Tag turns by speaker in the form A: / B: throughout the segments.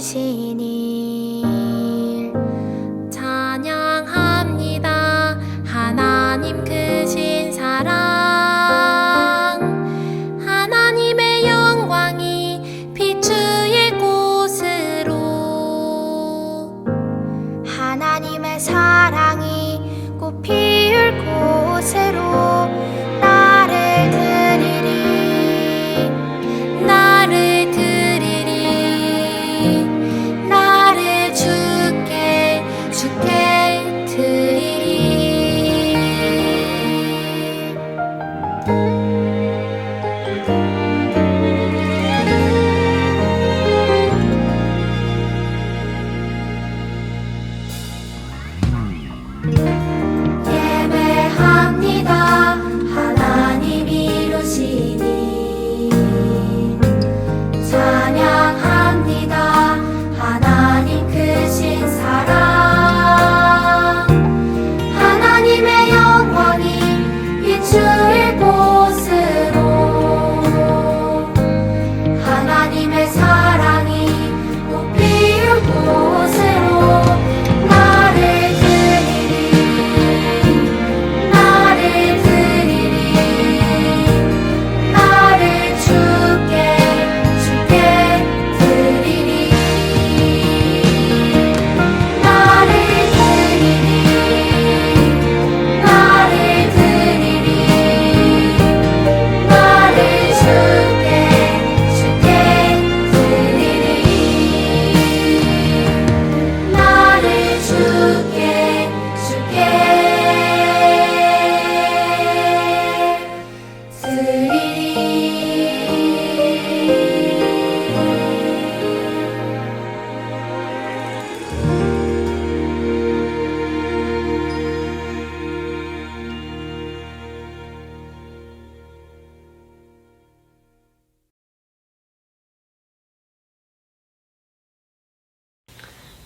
A: 이루신 일 찬양합니다. 하나님 크신 사랑, 하나님의 영광이 비추일 곳으로, 하나님의 사랑이 꽃 피울 곳으로 나를 드리리, 나를 드리리, 나를 주께 드리리. 예배합니다. 하나님 이루신 일 찬양합니다. 하나님 크신 사랑, 하나님의 영광이 비추일 곳으로, 하나님의 사랑이 꽃 피울 곳으로 나를 드리리, 나를 드리리, 나를 주께 드리리, 나를 드리리, 나를 드리리, 나를 주께 드리리, 나를 주께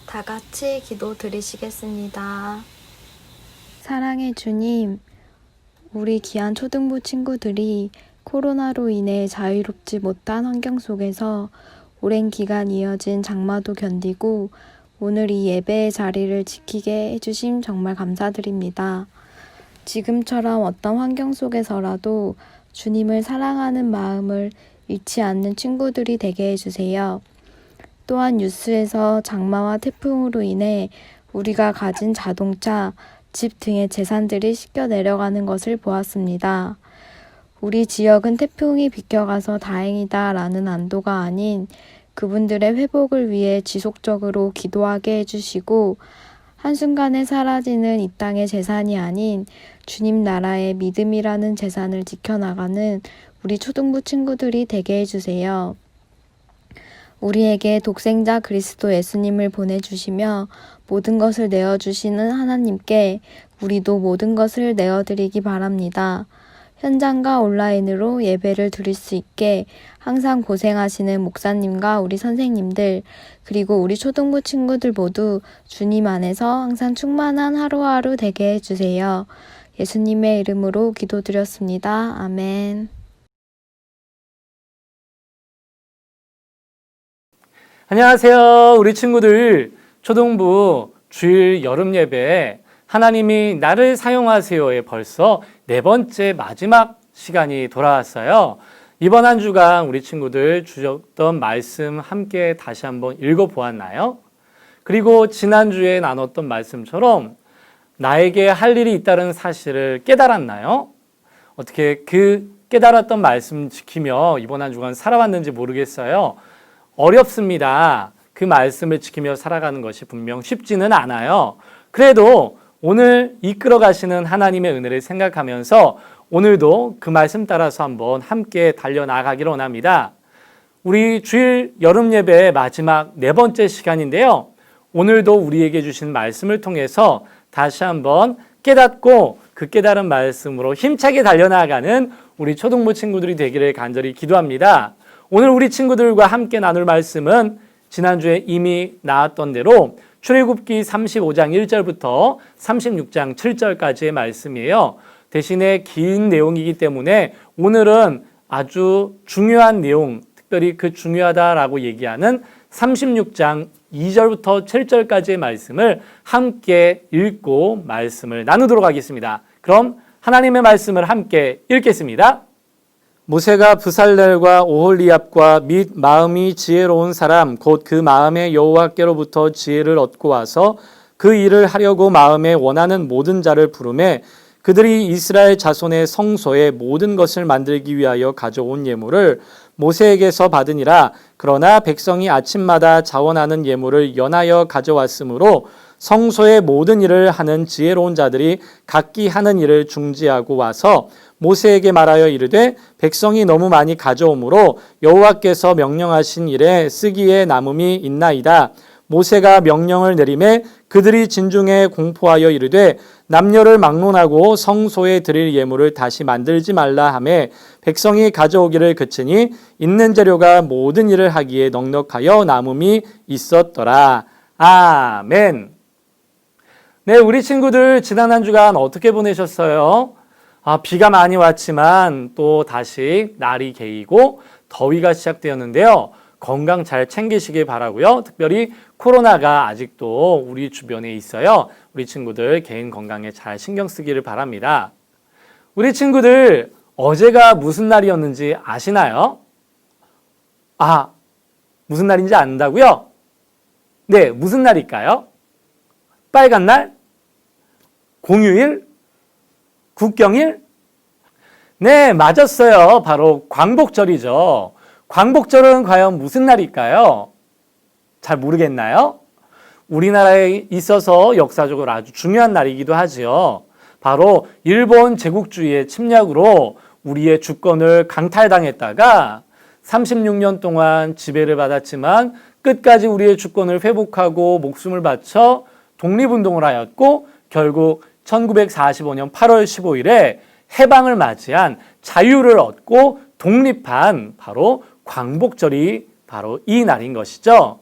B: 다 같이 기도 드리시겠습니다.
C: 사랑의 주님, 우리 귀한 초등부 친구들이 코로나로 인해 자유롭지 못한 환경 속에서 오랜 기간 이어진 장마도 견디고 오늘 이 예배의 자리를 지키게 해주심 정말 감사드립니다. 지금처럼 어떤 환경 속에서라도 주님을 사랑하는 마음을 잃지 않는 친구들이 되게 해주세요. 또한 뉴스에서 장마와 태풍으로 인해 우리가 가진 자동차, 집 등의 재산들이 씻겨 내려가는 것을 보았습니다. 우리 지역은 태풍이 비껴가서 다행이다 라는 안도가 아닌 그분들의 회복을 위해 지속적으로 기도하게 해주시고 한순간에 사라지는 이 땅의 재산이 아닌 주님 나라의 믿음이라는 재산을 지켜나가는 우리 초등부 친구들이 되게 해주세요. 우리에게 독생자 그리스도 예수님을 보내주시며 모든 것을 내어주시는 하나님께 우리도 모든 것을 내어드리기 바랍니다. 현장과 온라인으로 예배를 드릴 수 있게 항상 고생하시는 목사님과 우리 선생님들, 그리고 우리 초등부 친구들 모두 주님 안에서 항상 충만한 하루하루 되게 해주세요. 예수님의 이름으로 기도드렸습니다. 아멘.
D: 안녕하세요. 우리 친구들, 초등부 주일 여름 예배 하나님이 나를 사용하세요에 벌써 4번째 마지막 시간이 돌아왔어요. 이번 한 주간 우리 친구들 주셨던 말씀 함께 다시 한번 읽어보았나요? 그리고 지난주에 나눴던 말씀처럼 나에게 할 일이 있다는 사실을 깨달았나요? 어떻게 그 깨달았던 말씀 지키며 이번 한 주간 살아왔는지 모르겠어요. 어렵습니다. 그 말씀을 지키며 살아가는 것이 분명 쉽지는 않아요. 그래도 오늘 이끌어 가시는 하나님의 은혜를 생각하면서 오늘도 그 말씀 따라서 한번 함께 달려나가기를 원합니다. 우리 주일 여름 예배의 마지막 4번째 시간인데요. 오늘도 우리에게 주신 말씀을 통해서 다시 한번 깨닫고 그 깨달은 말씀으로 힘차게 달려나가는 우리 초등부 친구들이 되기를 간절히 기도합니다. 오늘 우리 친구들과 함께 나눌 말씀은 지난주에 이미 나왔던 대로 출애굽기 35장 1절부터 36장 7절까지의 말씀이에요. 대신에 긴 내용이기 때문에 오늘은 아주 중요한 내용, 특별히 그 중요하다라고 얘기하는 36장 2절부터 7절까지의 말씀을 함께 읽고 말씀을 나누도록 하겠습니다. 그럼 하나님의 말씀을 함께 읽겠습니다. 모세가 브살렐과 오홀리압과 및 마음이 지혜로운 사람 곧 그 마음에 여호와께로부터 지혜를 얻고 와서 그 일을 하려고 마음에 원하는 모든 자를 부르매 그들이 이스라엘 자손의 성소에 모든 것을 만들기 위하여 가져온 예물을 모세에게서 받으니라. 그러나 백성이 아침마다 자원하는 예물을 연하여 가져왔으므로 성소의 모든 일을 하는 지혜로운 자들이 각기 하는 일을 중지하고 와서 모세에게 말하여 이르되 백성이 너무 많이 가져오므로 여호와께서 명령하신 일에 쓰기에 남음이 있나이다. 모세가 명령을 내리매 그들이 진중에 공포하여 이르되 남녀를 막론하고 성소에 드릴 예물을 다시 만들지 말라 하매 백성이 가져오기를 그치니 있는 재료가 모든 일을 하기에 넉넉하여 남음이 있었더라. 아멘. 네, 우리 친구들 지난 한 주간 어떻게 보내셨어요? 비가 많이 왔지만 또 다시 날이 개이고 더위가 시작되었는데요. 건강 잘 챙기시길 바라고요. 특별히 코로나가 아직도 우리 주변에 있어요. 우리 친구들 개인 건강에 잘 신경 쓰기를 바랍니다. 우리 친구들 어제가 무슨 날이었는지 아시나요? 무슨 날인지 안다고요? 네, 무슨 날일까요? 빨간 날? 공휴일? 국경일? 네, 맞았어요. 바로 광복절이죠. 광복절은 과연 무슨 날일까요? 잘 모르겠나요? 우리나라에 있어서 역사적으로 아주 중요한 날이기도 하지요. 바로 일본 제국주의의 침략으로 우리의 주권을 강탈당했다가 36년 동안 지배를 받았지만 끝까지 우리의 주권을 회복하고 목숨을 바쳐 독립운동을 하였고 결국 1945년 8월 15일에 해방을 맞이한 자유를 얻고 독립한 바로 광복절이 바로 이 날인 것이죠.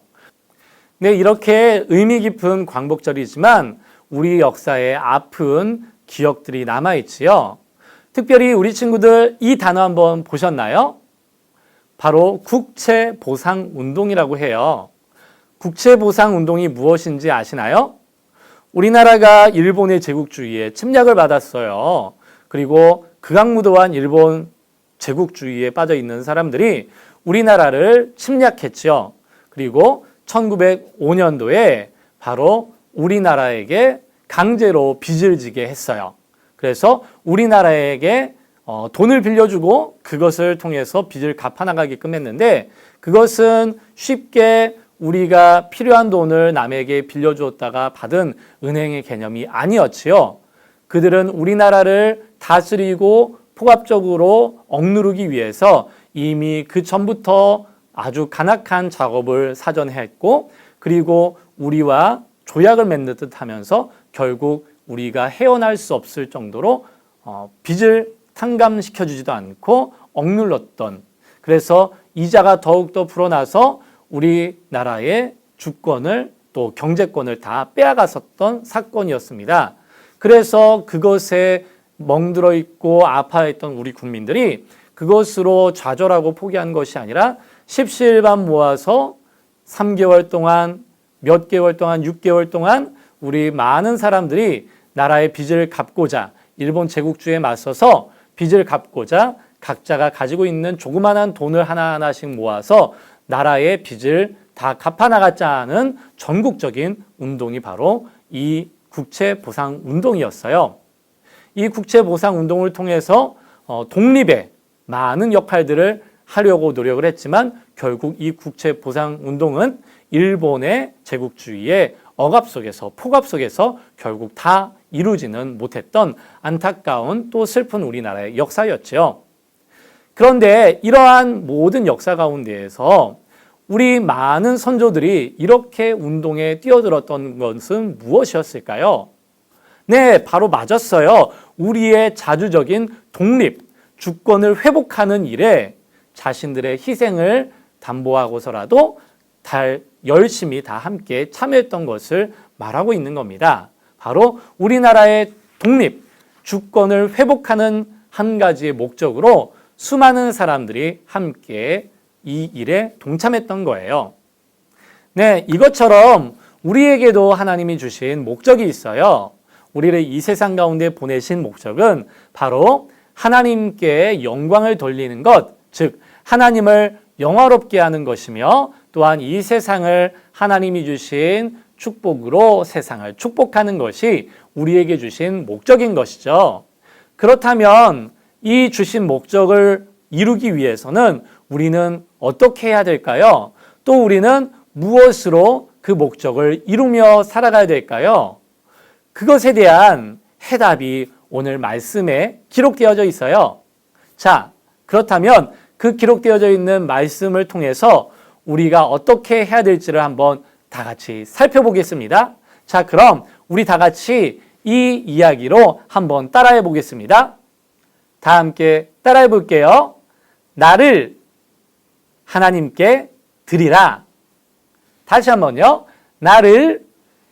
D: 네, 이렇게 의미 깊은 광복절이지만 우리 역사에 아픈 기억들이 남아있지요. 특별히 우리 친구들 이 단어 한번 보셨나요? 바로 국채보상운동이라고 해요. 국채보상운동이 무엇인지 아시나요? 우리나라가 일본의 제국주의에 침략을 받았어요. 그리고 극악무도한 일본 제국주의에 빠져 있는 사람들이 우리나라를 침략했죠. 그리고 1905년도에 바로 우리나라에게 강제로 빚을 지게 했어요. 그래서 우리나라에게 돈을 빌려주고 그것을 통해서 빚을 갚아나가게끔 했는데 그것은 쉽게 우리가 필요한 돈을 남에게 빌려주었다가 받은 은행의 개념이 아니었지요. 그들은 우리나라를 다스리고 포괄적으로 억누르기 위해서 이미 그 전부터 아주 간악한 작업을 사전에 했고 그리고 우리와 조약을 맺는 듯 하면서 결국 우리가 헤어날 수 없을 정도로 빚을 탕감시켜주지도 않고 억눌렀던, 그래서 이자가 더욱더 불어나서 우리나라의 주권을 또 경제권을 다 빼앗았었던 사건이었습니다. 그래서 그것에 멍들어 있고 아파했던 우리 국민들이 그것으로 좌절하고 포기한 것이 아니라 십시일반 모아서 3개월 동안, 몇 개월 동안, 6개월 동안 우리 많은 사람들이 나라의 빚을 갚고자, 일본 제국주의에 맞서서 빚을 갚고자 각자가 가지고 있는 조그만한 돈을 하나하나씩 모아서 나라의 빚을 다 갚아나가자는 전국적인 운동이 바로 이 국채보상운동이었어요. 이 국채보상운동을 통해서 독립의 많은 역할들을 하려고 노력을 했지만 결국 이 국채보상운동은 일본의 제국주의의 억압 속에서, 폭압 속에서 결국 다 이루지는 못했던 안타까운 또 슬픈 우리나라의 역사였죠. 그런데 이러한 모든 역사 가운데에서 우리 많은 선조들이 이렇게 운동에 뛰어들었던 것은 무엇이었을까요? 네, 바로 맞았어요. 우리의 자주적인 독립, 주권을 회복하는 일에 자신들의 희생을 담보하고서라도 열심히 다 함께 참여했던 것을 말하고 있는 겁니다. 바로 우리나라의 독립, 주권을 회복하는 한 가지의 목적으로 수많은 사람들이 함께 이 일에 동참했던 거예요. 네, 이것처럼 우리에게도 하나님이 주신 목적이 있어요. 우리를 이 세상 가운데 보내신 목적은 바로 하나님께 영광을 돌리는 것, 즉 하나님을 영화롭게 하는 것이며 또한 이 세상을 하나님이 주신 축복으로 세상을 축복하는 것이 우리에게 주신 목적인 것이죠. 그렇다면 이 주신 목적을 이루기 위해서는 우리는 어떻게 해야 될까요? 또 우리는 무엇으로 그 목적을 이루며 살아가야 될까요? 그것에 대한 해답이 오늘 말씀에 기록되어져 있어요. 자, 그렇다면 그 기록되어져 있는 말씀을 통해서 우리가 어떻게 해야 될지를 한번 다 같이 살펴보겠습니다. 자, 그럼 우리 다 같이 이 이야기로 한번 따라해 보겠습니다. 다 함께 따라해 볼게요. 나를 하나님께 드리라. 다시 한번요. 나를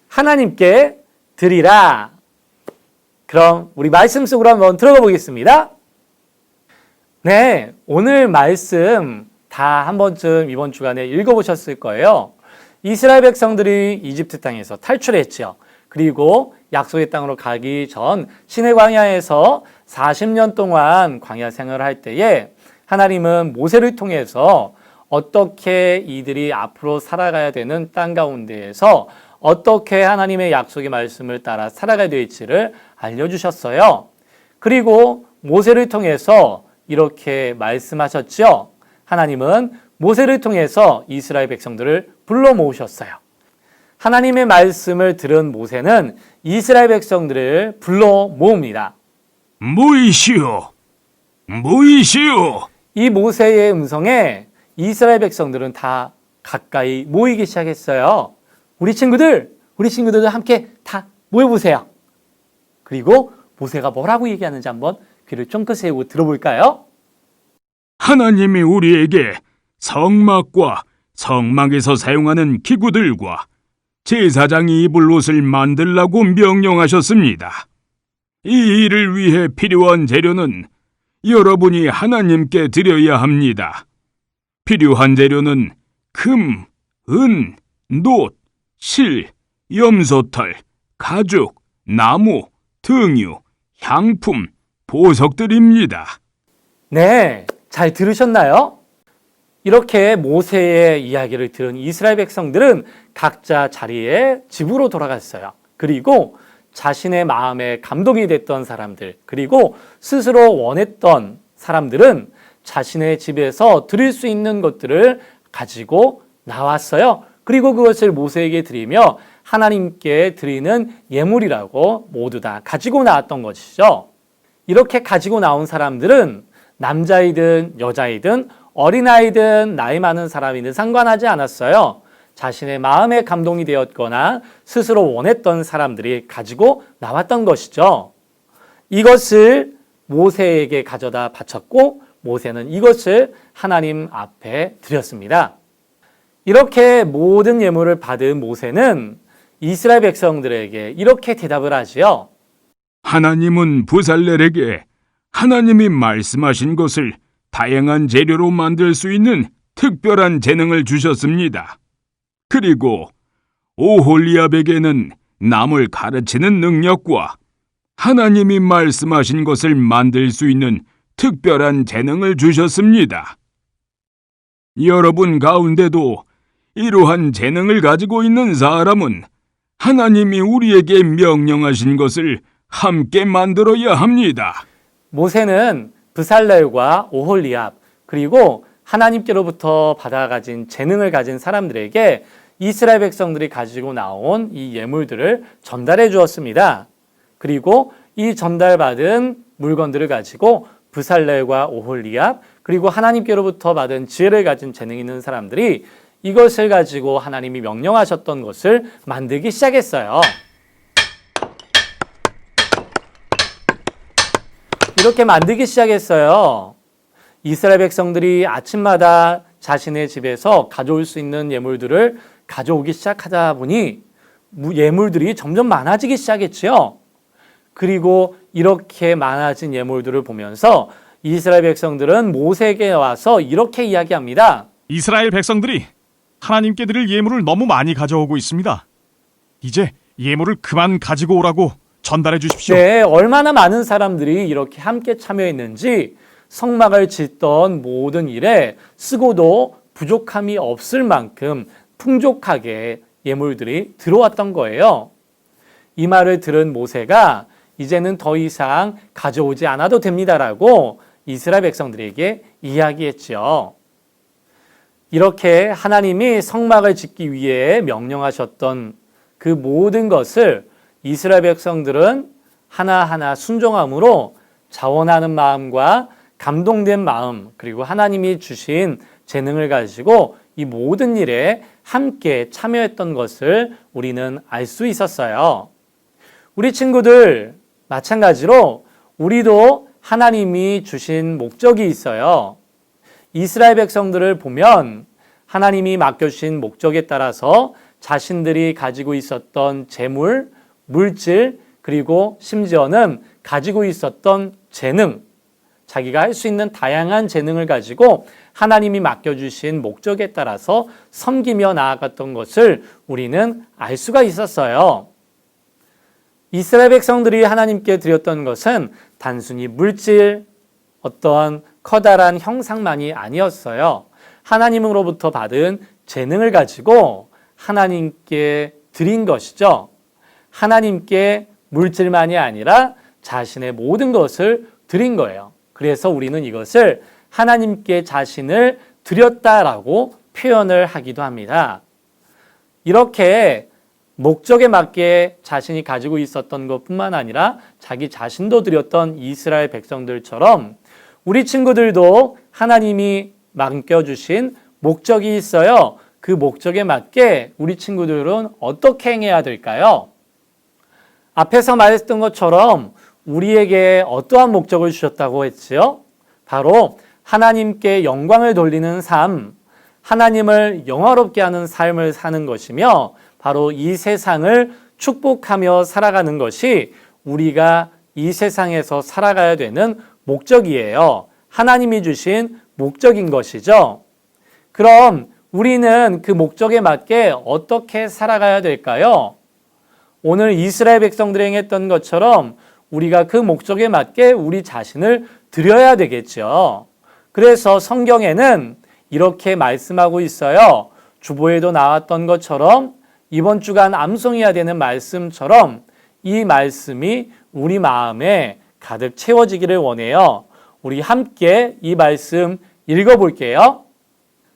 D: 하나님께 드리라. 그럼 우리 말씀 속으로 한번 들어가 보겠습니다. 네, 오늘 말씀 다 한 번쯤 이번 주간에 읽어보셨을 거예요. 이스라엘 백성들이 이집트 땅에서 탈출했죠. 그리고 약속의 땅으로 가기 전 시내 광야에서 40년 동안 광야 생활을 할 때에 하나님은 모세를 통해서 어떻게 이들이 앞으로 살아가야 되는 땅 가운데에서 어떻게 하나님의 약속의 말씀을 따라 살아가야 될지를 알려주셨어요. 그리고 모세를 통해서 이렇게 말씀하셨죠. 하나님은 모세를 통해서 이스라엘 백성들을 불러 모으셨어요. 하나님의 말씀을 들은 모세는 이스라엘 백성들을 불러 모읍니다.
E: 모이시오, 모이시오.
D: 이 모세의 음성에 이스라엘 백성들은 다 가까이 모이기 시작했어요. 우리 친구들도 함께 다 모여보세요. 그리고 모세가 뭐라고 얘기하는지 한번 귀를 쫑긋 세우고 들어볼까요?
E: 하나님이 우리에게 성막과 성막에서 사용하는 기구들과 제사장이 입을 옷을 만들라고 명령하셨습니다. 이 일을 위해 필요한 재료는 여러분이 하나님께 드려야 합니다. 필요한 재료는 금, 은, 놋, 실, 염소털, 가죽, 나무, 등유, 향품, 보석들입니다.
D: 네, 잘 들으셨나요? 이렇게 모세의 이야기를 들은 이스라엘 백성들은 각자 자리에 집으로 돌아갔어요. 그리고 자신의 마음에 감동이 됐던 사람들, 그리고 스스로 원했던 사람들은 자신의 집에서 드릴 수 있는 것들을 가지고 나왔어요. 그리고 그것을 모세에게 드리며 하나님께 드리는 예물이라고 모두 다 가지고 나왔던 것이죠. 이렇게 가지고 나온 사람들은 남자이든 여자이든 어린아이든 나이 많은 사람이든 상관하지 않았어요. 자신의 마음에 감동이 되었거나 스스로 원했던 사람들이 가지고 나왔던 것이죠. 이것을 모세에게 가져다 바쳤고 모세는 이것을 하나님 앞에 드렸습니다. 이렇게 모든 예물을 받은 모세는 이스라엘 백성들에게 이렇게 대답을 하지요.
E: 하나님은 부살렐에게 하나님이 말씀하신 것을 다양한 재료로 만들 수 있는 특별한 재능을 주셨습니다. 그리고 오홀리압에게는 남을 가르치는 능력과 하나님이 말씀하신 것을 만들 수 있는 특별한 재능을 주셨습니다. 여러분 가운데도 이러한 재능을 가지고 있는 사람은 하나님이 우리에게 명령하신 것을 함께 만들어야 합니다.
D: 모세는 브살렐과 오홀리압 그리고 하나님께로부터 받아가진 재능을 가진 사람들에게 이스라엘 백성들이 가지고 나온 이 예물들을 전달해 주었습니다. 그리고 이 전달받은 물건들을 가지고 브살렐과 오홀리압 그리고 하나님께로부터 받은 지혜를 가진 재능 있는 사람들이 이것을 가지고 하나님이 명령하셨던 것을 만들기 시작했어요. 이렇게 만들기 시작했어요. 이스라엘 백성들이 아침마다 자신의 집에서 가져올 수 있는 예물들을 가져오기 시작하다 보니 예물들이 점점 많아지기 시작했지요. 그리고 이렇게 많아진 예물들을 보면서 이스라엘 백성들은 모세에게 와서 이렇게 이야기합니다.
F: 이스라엘 백성들이 하나님께 드릴 예물을 너무 많이 가져오고 있습니다. 이제 예물을 그만 가지고 오라고 전달해 주십시오.
D: 네, 얼마나 많은 사람들이 이렇게 함께 참여했는지 성막을 짓던 모든 일에 쓰고도 부족함이 없을 만큼 풍족하게 예물들이 들어왔던 거예요. 이 말을 들은 모세가 이제는 더 이상 가져오지 않아도 됩니다라고 이스라엘 백성들에게 이야기했죠. 이렇게 하나님이 성막을 짓기 위해 명령하셨던 그 모든 것을 이스라엘 백성들은 하나하나 순종함으로 자원하는 마음과 감동된 마음, 그리고 하나님이 주신 재능을 가지고 이 모든 일에 함께 참여했던 것을 우리는 알 수 있었어요. 우리 친구들, 마찬가지로 우리도 하나님이 주신 목적이 있어요. 이스라엘 백성들을 보면 하나님이 맡겨주신 목적에 따라서 자신들이 가지고 있었던 재물, 물질, 그리고 심지어는 가지고 있었던 재능, 자기가 할 수 있는 다양한 재능을 가지고 하나님이 맡겨주신 목적에 따라서 섬기며 나아갔던 것을 우리는 알 수가 있었어요. 이스라엘 백성들이 하나님께 드렸던 것은 단순히 물질, 어떠한 커다란 형상만이 아니었어요. 하나님으로부터 받은 재능을 가지고 하나님께 드린 것이죠. 하나님께 물질만이 아니라 자신의 모든 것을 드린 거예요. 그래서 우리는 이것을 하나님께 자신을 드렸다라고 표현을 하기도 합니다. 이렇게 목적에 맞게 자신이 가지고 있었던 것뿐만 아니라 자기 자신도 드렸던 이스라엘 백성들처럼 우리 친구들도 하나님이 맡겨주신 목적이 있어요. 그 목적에 맞게 우리 친구들은 어떻게 행해야 될까요? 앞에서 말했던 것처럼 우리에게 어떠한 목적을 주셨다고 했지요? 바로 하나님께 영광을 돌리는 삶, 하나님을 영화롭게 하는 삶을 사는 것이며 바로 이 세상을 축복하며 살아가는 것이 우리가 이 세상에서 살아가야 되는 목적이에요. 하나님이 주신 목적인 것이죠. 그럼 우리는 그 목적에 맞게 어떻게 살아가야 될까요? 오늘 이스라엘 백성들이 행했던 것처럼 우리가 그 목적에 맞게 우리 자신을 드려야 되겠죠. 그래서 성경에는 이렇게 말씀하고 있어요. 주보에도 나왔던 것처럼 이번 주간 암송해야 되는 말씀처럼 이 말씀이 우리 마음에 가득 채워지기를 원해요. 우리 함께 이 말씀 읽어볼게요.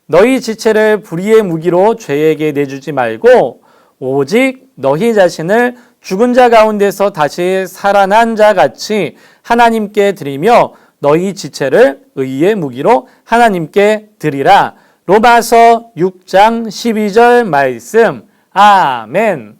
D: 너희 지체를 불의의 무기로 죄에게 내주지 말고 오직 너희 자신을 죽은 자 가운데서 다시 살아난 자 같이 하나님께 드리며 너희 지체를 의의 무기로 하나님께 드리라. 로마서 6장 12절 말씀. 아멘.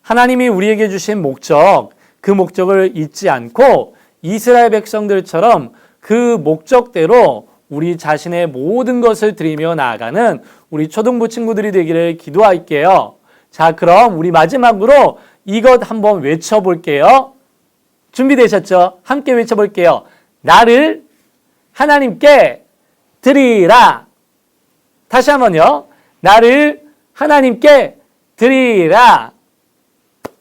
D: 하나님이 우리에게 주신 목적, 그 목적을 잊지 않고 이스라엘 백성들처럼 그 목적대로 우리 자신의 모든 것을 드리며 나아가는 우리 초등부 친구들이 되기를 기도할게요. 자, 그럼 우리 마지막으로 이것 한번 외쳐볼게요. 준비되셨죠? 함께 외쳐볼게요. 나를 하나님께 드리라. 다시 한번요. 나를 하나님께 드리라.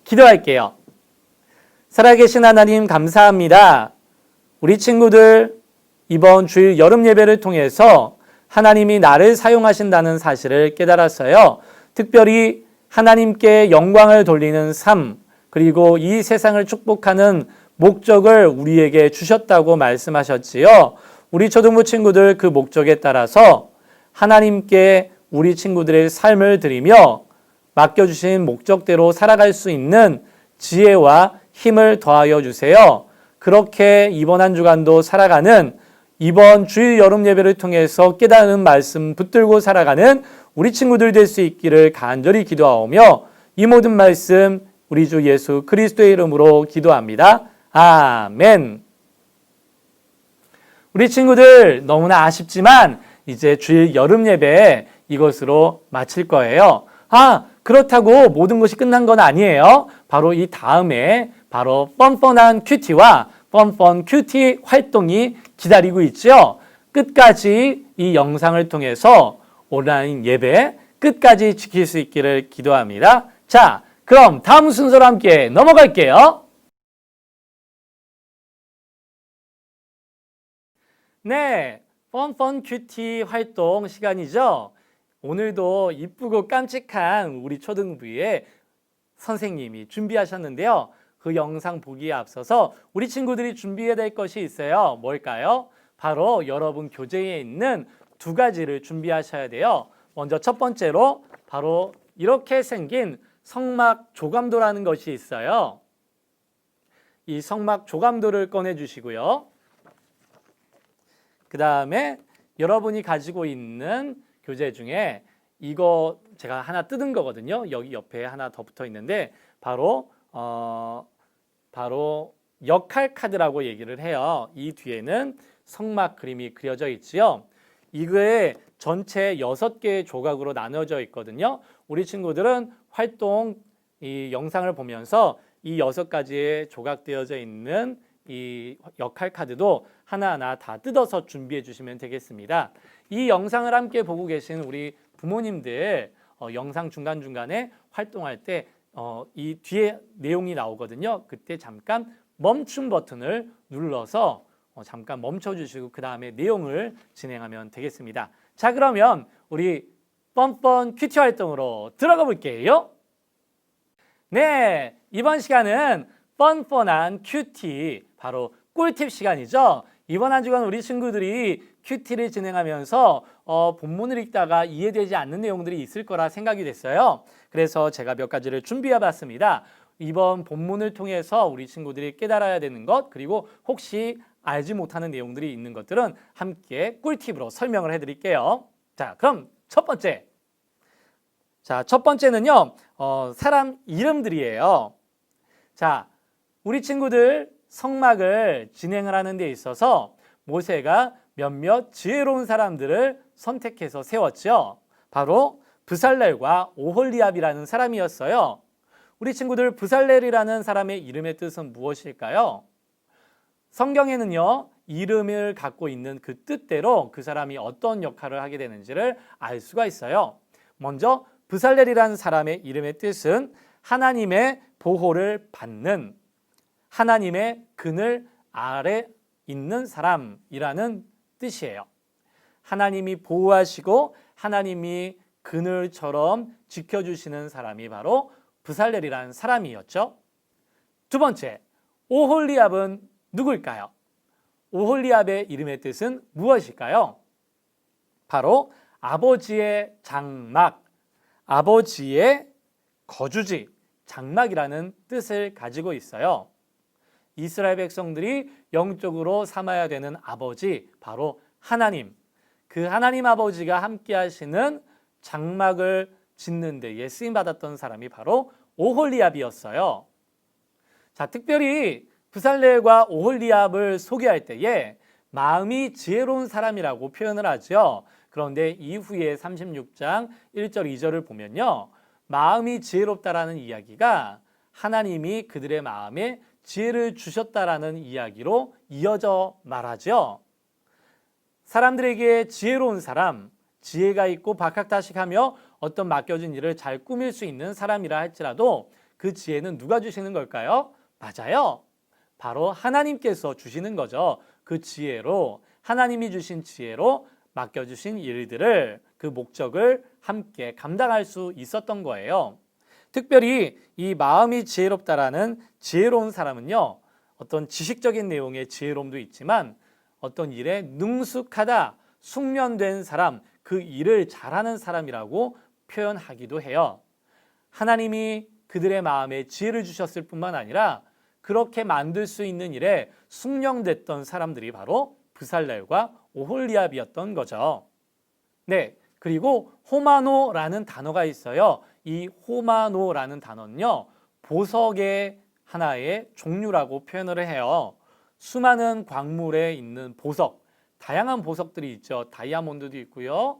D: 기도할게요. 살아계신 하나님 감사합니다. 우리 친구들 이번 주일 여름 예배를 통해서 하나님이 나를 사용하신다는 사실을 깨달았어요. 특별히 하나님께 영광을 돌리는 삶, 그리고 이 세상을 축복하는 목적을 우리에게 주셨다고 말씀하셨지요. 우리 초등부 친구들 그 목적에 따라서 하나님께 우리 친구들의 삶을 드리며 맡겨주신 목적대로 살아갈 수 있는 지혜와 힘을 더하여 주세요. 그렇게 이번 한 주간도 살아가는 이번 주일 여름 예배를 통해서 깨닫는 말씀 붙들고 살아가는 우리 친구들 될 수 있기를 간절히 기도하오며 이 모든 말씀 우리 주 예수 그리스도의 이름으로 기도합니다. 아멘. 우리 친구들 너무나 아쉽지만 이제 주일 여름 예배 이것으로 마칠 거예요. 그렇다고 모든 것이 끝난 건 아니에요. 바로 이 다음에 바로 뻔뻔한 큐티와 뻔뻔 큐티 활동이 기다리고 있죠. 끝까지 이 영상을 통해서 온라인 예배 끝까지 지킬 수 있기를 기도합니다. 자, 그럼 다음 순서로 함께 넘어갈게요. 네, 펀펀 큐티 활동 시간이죠. 오늘도 이쁘고 깜찍한 우리 초등부의 선생님이 준비하셨는데요. 그 영상 보기에 앞서서 우리 친구들이 준비해야 될 것이 있어요. 뭘까요? 바로 여러분 교재에 있는 두 가지를 준비하셔야 돼요. 먼저 첫 번째로 바로 이렇게 생긴 성막 조감도라는 것이 있어요. 이 성막 조감도를 꺼내 주시고요. 그 다음에 여러분이 가지고 있는 교재 중에 이거 제가 하나 뜯은 거거든요. 여기 옆에 하나 더 붙어 있는데 바로 역할 카드라고 얘기를 해요. 이 뒤에는 성막 그림이 그려져 있지요. 이거에 전체 6개의 조각으로 나눠져 있거든요. 우리 친구들은 활동 이 영상을 보면서 이 6가지의 조각되어져 있는 이 역할 카드도 하나하나 다 뜯어서 준비해 주시면 되겠습니다. 이 영상을 함께 보고 계신 우리 부모님들 영상 중간중간에 활동할 때 이 뒤에 내용이 나오거든요. 그때 잠깐 멈춤 버튼을 눌러서 잠깐 멈춰 주시고 그 다음에 내용을 진행하면 되겠습니다. 자, 그러면 우리 뻔뻔 큐티 활동으로 들어가 볼게요. 네, 이번 시간은 뻔뻔한 큐티, 바로 꿀팁 시간이죠. 이번 한 주간 우리 친구들이 큐티를 진행하면서 본문을 읽다가 이해되지 않는 내용들이 있을 거라 생각이 됐어요. 그래서 제가 몇 가지를 준비해 봤습니다. 이번 본문을 통해서 우리 친구들이 깨달아야 되는 것, 그리고 혹시 알지 못하는 내용들이 있는 것들은 함께 꿀팁으로 설명을 해드릴게요. 자, 그럼 첫 번째. 자, 첫 번째는요, 사람 이름들이에요. 자, 우리 친구들 성막을 진행을 하는 데 있어서 모세가 몇몇 지혜로운 사람들을 선택해서 세웠죠. 바로 브살렐과 오홀리압이라는 사람이었어요. 우리 친구들 브살렐이라는 사람의 이름의 뜻은 무엇일까요? 성경에는요, 이름을 갖고 있는 그 뜻대로 그 사람이 어떤 역할을 하게 되는지를 알 수가 있어요. 먼저 브살렐이라는 사람의 이름의 뜻은 하나님의 보호를 받는, 하나님의 그늘 아래 있는 사람이라는 뜻이에요. 하나님이 보호하시고 하나님이 그늘처럼 지켜주시는 사람이 바로 브살렐이라는 사람이었죠. 두 번째, 오홀리압은 누구일까요? 오홀리압의 이름의 뜻은 무엇일까요? 바로 아버지의 장막, 아버지의 거주지, 장막이라는 뜻을 가지고 있어요. 이스라엘 백성들이 영적으로 삼아야 되는 아버지, 바로 하나님, 그 하나님 아버지가 함께 하시는 장막을 짓는 데에 쓰임받았던 사람이 바로 오홀리압이었어요. 자, 특별히 브살렐과 오홀리압을 소개할 때에 마음이 지혜로운 사람이라고 표현을 하죠. 그런데 이후에 36장 1절 2절을 보면요, 마음이 지혜롭다라는 이야기가 하나님이 그들의 마음에 지혜를 주셨다라는 이야기로 이어져 말하죠. 사람들에게 지혜로운 사람, 지혜가 있고 박학다식하며 어떤 맡겨진 일을 잘 꾸밀 수 있는 사람이라 할지라도 그 지혜는 누가 주시는 걸까요? 맞아요. 바로 하나님께서 주시는 거죠. 그 지혜로, 하나님이 주신 지혜로 맡겨주신 일들을, 그 목적을 함께 감당할 수 있었던 거예요. 특별히 이 마음이 지혜롭다라는 지혜로운 사람은요, 어떤 지식적인 내용의 지혜로움도 있지만 어떤 일에 능숙하다, 숙련된 사람, 그 일을 잘하는 사람이라고 표현하기도 해요. 하나님이 그들의 마음에 지혜를 주셨을 뿐만 아니라 그렇게 만들 수 있는 일에 숙련됐던 사람들이 바로 브살렐과 오홀리압이었던 거죠. 네, 그리고 호마노라는 단어가 있어요. 이 호마노라는 단어는요, 보석의 하나의 종류라고 표현을 해요. 수많은 광물에 있는 보석, 다양한 보석들이 있죠. 다이아몬드도 있고요,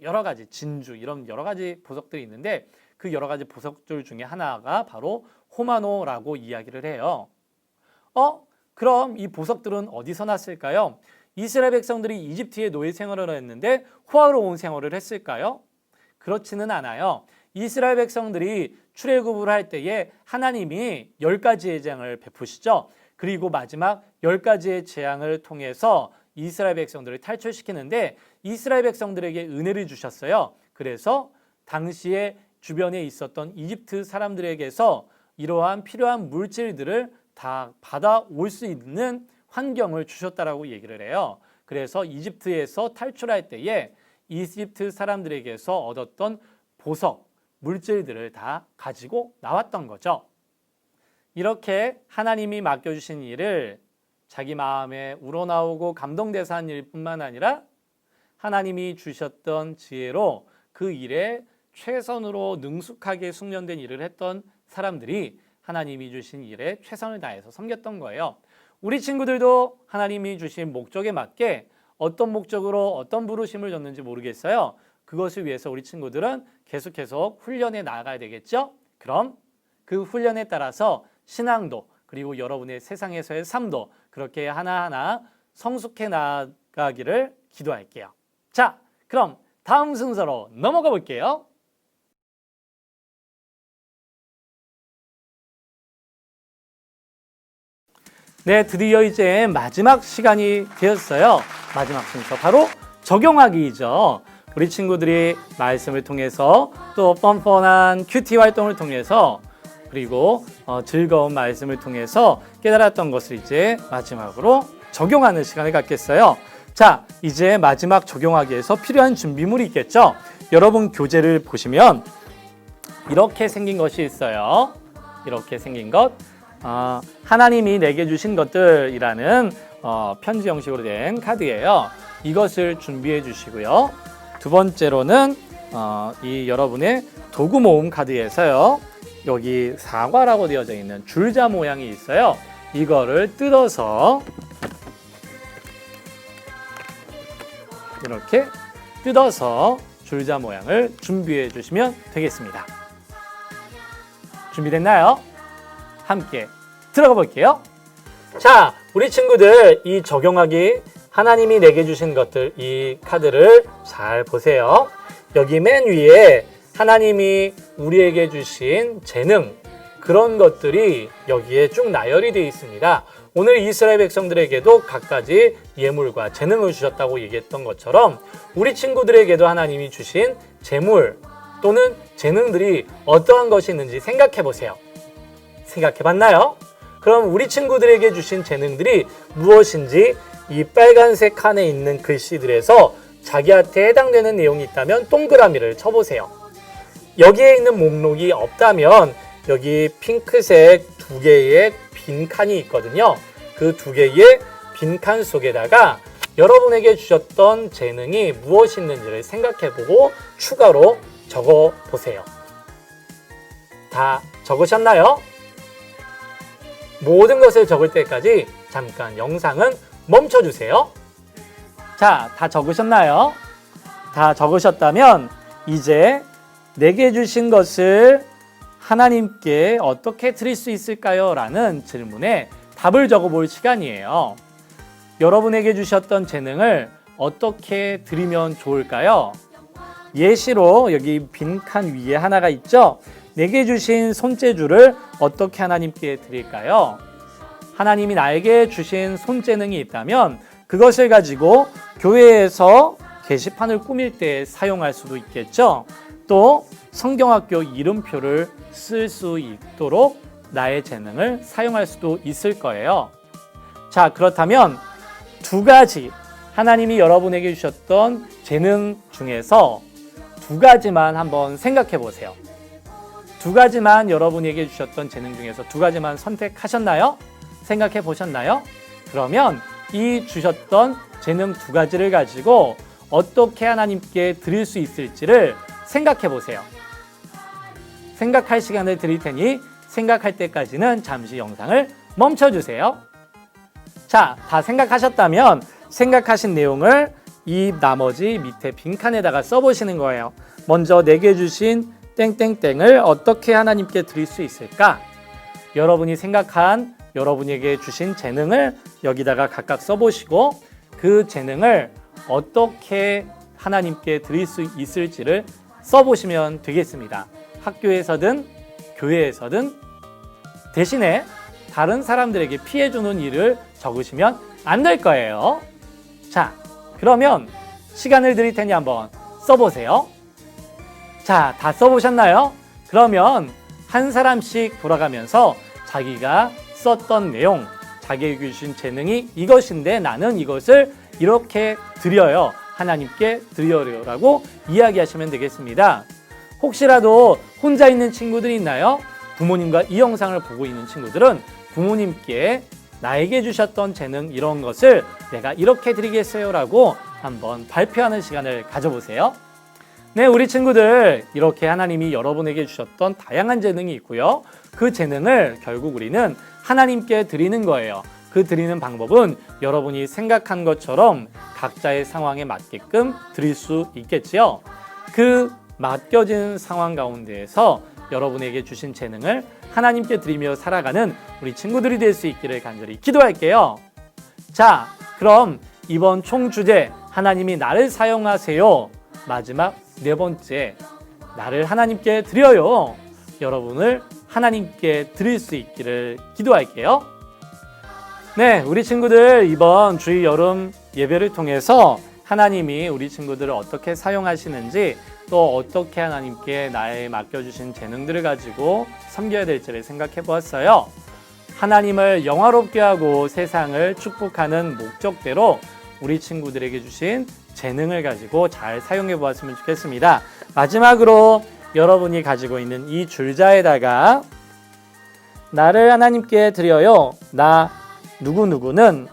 D: 여러 가지 진주, 이런 여러 가지 보석들이 있는데 그 여러 가지 보석들 중에 하나가 바로 호마노라고 이야기를 해요. 그럼 이 보석들은 어디서 났을까요? 이스라엘 백성들이 이집트의 노예 생활을 했는데 호화로운 생활을 했을까요? 그렇지는 않아요. 이스라엘 백성들이 출애굽을 할 때에 하나님이 10가지의 재앙을 베푸시죠. 그리고 마지막 10가지의 재앙을 통해서 이스라엘 백성들을 탈출시키는데 이스라엘 백성들에게 은혜를 주셨어요. 그래서 당시에 주변에 있었던 이집트 사람들에게서 이러한 필요한 물질들을 다 받아올 수 있는 환경을 주셨다라고 얘기를 해요. 그래서 이집트에서 탈출할 때에 이집트 사람들에게서 얻었던 보석, 물질들을 다 가지고 나왔던 거죠. 이렇게 하나님이 맡겨주신 일을 자기 마음에 우러나오고 감동돼서 한 일뿐만 아니라 하나님이 주셨던 지혜로 그 일에 최선으로 능숙하게 숙련된 일을 했던 사람들이 하나님이 주신 일에 최선을 다해서 섬겼던 거예요. 우리 친구들도 하나님이 주신 목적에 맞게 어떤 목적으로 어떤 부르심을 줬는지 모르겠어요. 그것을 위해서 우리 친구들은 계속해서 훈련해 나가야 되겠죠? 그럼 그 훈련에 따라서 신앙도 그리고 여러분의 세상에서의 삶도 그렇게 하나하나 성숙해 나가기를 기도할게요. 자, 그럼 다음 순서로 넘어가 볼게요. 네, 드디어 이제 마지막 시간이 되었어요. 마지막 순서 바로 적용하기이죠. 우리 친구들이 말씀을 통해서 또 뻔뻔한 큐티 활동을 통해서 그리고 즐거운 말씀을 통해서 깨달았던 것을 이제 마지막으로 적용하는 시간을 갖겠어요. 자, 이제 마지막 적용하기에서 필요한 준비물이 있겠죠? 여러분 교재를 보시면 이렇게 생긴 것이 있어요. 이렇게 생긴 것. 하나님이 내게 주신 것들이라는 편지 형식으로 된 카드예요. 이것을 준비해 주시고요. 두 번째로는 이 여러분의 도구 모음 카드에서요. 여기 사과라고 되어져 있는 줄자 모양이 있어요. 이거를 뜯어서 이렇게 뜯어서 줄자 모양을 준비해 주시면 되겠습니다. 준비됐나요? 함께 들어가 볼게요. 자, 우리 친구들 이 적용하기 하나님이 내게 주신 것들 이 카드를 잘 보세요. 여기 맨 위에 하나님이 우리에게 주신 재능 그런 것들이 여기에 쭉 나열이 되어 있습니다. 오늘 이스라엘 백성들에게도 갖가지 예물과 재능을 주셨다고 얘기했던 것처럼 우리 친구들에게도 하나님이 주신 재물 또는 재능들이 어떠한 것이 있는지 생각해 보세요. 생각해 봤나요? 그럼 우리 친구들에게 주신 재능들이 무엇인지 이 빨간색 칸에 있는 글씨들에서 자기한테 해당되는 내용이 있다면 동그라미를 쳐보세요. 여기에 있는 목록이 없다면 여기 핑크색 2개의 빈 칸이 있거든요. 그 2개의 빈 칸 속에다가 여러분에게 주셨던 재능이 무엇이 있는지를 생각해보고 추가로 적어보세요. 다 적으셨나요? 모든 것을 적을 때까지 잠깐 영상은 멈춰주세요. 자, 다 적으셨나요? 다 적으셨다면 이제 내게 주신 것을 하나님께 어떻게 드릴 수 있을까요? 라는 질문에 답을 적어볼 시간이에요. 여러분에게 주셨던 재능을 어떻게 드리면 좋을까요? 예시로 여기 빈칸 위에 하나가 있죠? 내게 주신 손재주를 어떻게 하나님께 드릴까요? 하나님이 나에게 주신 손재능이 있다면 그것을 가지고 교회에서 게시판을 꾸밀 때 사용할 수도 있겠죠? 또 성경학교 이름표를 쓸 수 있도록 나의 재능을 사용할 수도 있을 거예요. 자, 그렇다면 2가지 하나님이 여러분에게 주셨던 재능 중에서 2가지만 한번 생각해 보세요. 2가지만 여러분에게 주셨던 재능 중에서 2가지만 선택하셨나요? 생각해 보셨나요? 그러면 이 주셨던 재능 2가지를 가지고 어떻게 하나님께 드릴 수 있을지를 생각해 보세요. 생각할 시간을 드릴 테니 생각할 때까지는 잠시 영상을 멈춰주세요. 자, 다 생각하셨다면 생각하신 내용을 이 나머지 밑에 빈칸에다가 써보시는 거예요. 먼저 내게 주신 땡땡땡을 어떻게 하나님께 드릴 수 있을까? 여러분이 생각한 여러분에게 주신 재능을 여기다가 각각 써보시고 그 재능을 어떻게 하나님께 드릴 수 있을지를 써보시면 되겠습니다. 학교에서든 교회에서든 대신에 다른 사람들에게 피해주는 일을 적으시면 안 될 거예요. 자, 그러면 시간을 드릴 테니 한번 써보세요. 자, 다 써보셨나요? 그러면 한 사람씩 돌아가면서 자기가 썼던 내용, 자기에게 주신 재능이 이것인데 나는 이것을 이렇게 드려요. 하나님께 드려요라고 이야기하시면 되겠습니다. 혹시라도 혼자 있는 친구들이 있나요? 부모님과 이 영상을 보고 있는 친구들은 부모님께 나에게 주셨던 재능 이런 것을 내가 이렇게 드리겠어요 라고 한번 발표하는 시간을 가져보세요. 네, 우리 친구들 이렇게 하나님이 여러분에게 주셨던 다양한 재능이 있고요. 그 재능을 결국 우리는 하나님께 드리는 거예요. 그 드리는 방법은 여러분이 생각한 것처럼 각자의 상황에 맞게끔 드릴 수 있겠지요. 그 맡겨진 상황 가운데에서 여러분에게 주신 재능을 하나님께 드리며 살아가는 우리 친구들이 될 수 있기를 간절히 기도할게요. 자, 그럼 이번 총 주제 하나님이 나를 사용하세요. 마지막 네 번째, 나를 하나님께 드려요. 여러분을 하나님께 드릴 수 있기를 기도할게요. 네, 우리 친구들 이번 주일 여름 예배를 통해서 하나님이 우리 친구들을 어떻게 사용하시는지 또 어떻게 하나님께 나의 맡겨주신 재능들을 가지고 섬겨야 될지를 생각해 보았어요. 하나님을 영화롭게 하고 세상을 축복하는 목적대로 우리 친구들에게 주신 재능을 가지고 잘 사용해 보았으면 좋겠습니다. 마지막으로 여러분이 가지고 있는 이 줄자에다가 나를 하나님께 드려요. 나 누구누구는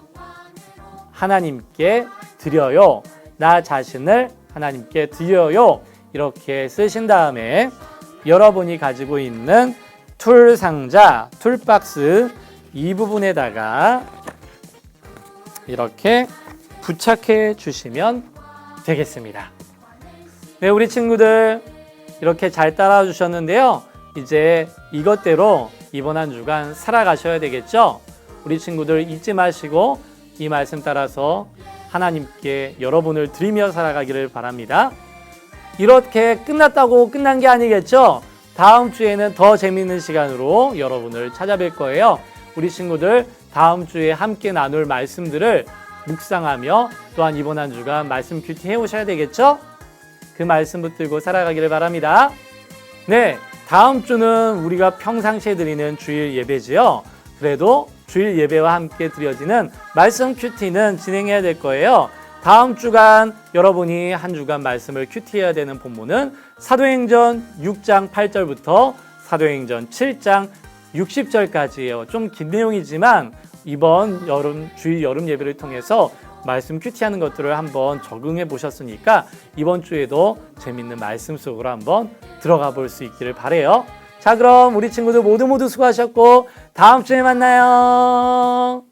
D: 하나님께 드려요. 나 자신을 하나님께 드려요. 이렇게 쓰신 다음에 여러분이 가지고 있는 툴 상자, 툴박스 이 부분에다가 이렇게 부착해 주시면 되겠습니다. 네, 우리 친구들 이렇게 잘 따라와 주셨는데요. 이제 이것대로 이번 한 주간 살아가셔야 되겠죠? 우리 친구들 잊지 마시고 이 말씀 따라서 하나님께 여러분을 드리며 살아가기를 바랍니다. 이렇게 끝났다고 끝난 게 아니겠죠? 다음 주에는 더 재미있는 시간으로 여러분을 찾아뵐 거예요. 우리 친구들 다음 주에 함께 나눌 말씀들을 묵상하며 또한 이번 한 주간 말씀 큐티 해오셔야 되겠죠? 그 말씀 붙들고 살아가기를 바랍니다. 네, 다음 주는 우리가 평상시에 드리는 주일 예배지요. 그래도 주일 예배와 함께 드려지는 말씀 큐티는 진행해야 될 거예요. 다음 주간 여러분이 한 주간 말씀을 큐티해야 되는 본문은 사도행전 6장 8절부터 사도행전 7장 60절까지예요. 좀 긴 내용이지만 이번 주일 여름 예배를 통해서 말씀 큐티하는 것들을 한번 적응해 보셨으니까 이번 주에도 재밌는 말씀 속으로 한번 들어가 볼 수 있기를 바라요. 자, 그럼 우리 친구들 모두 수고하셨고 다음 주에 만나요.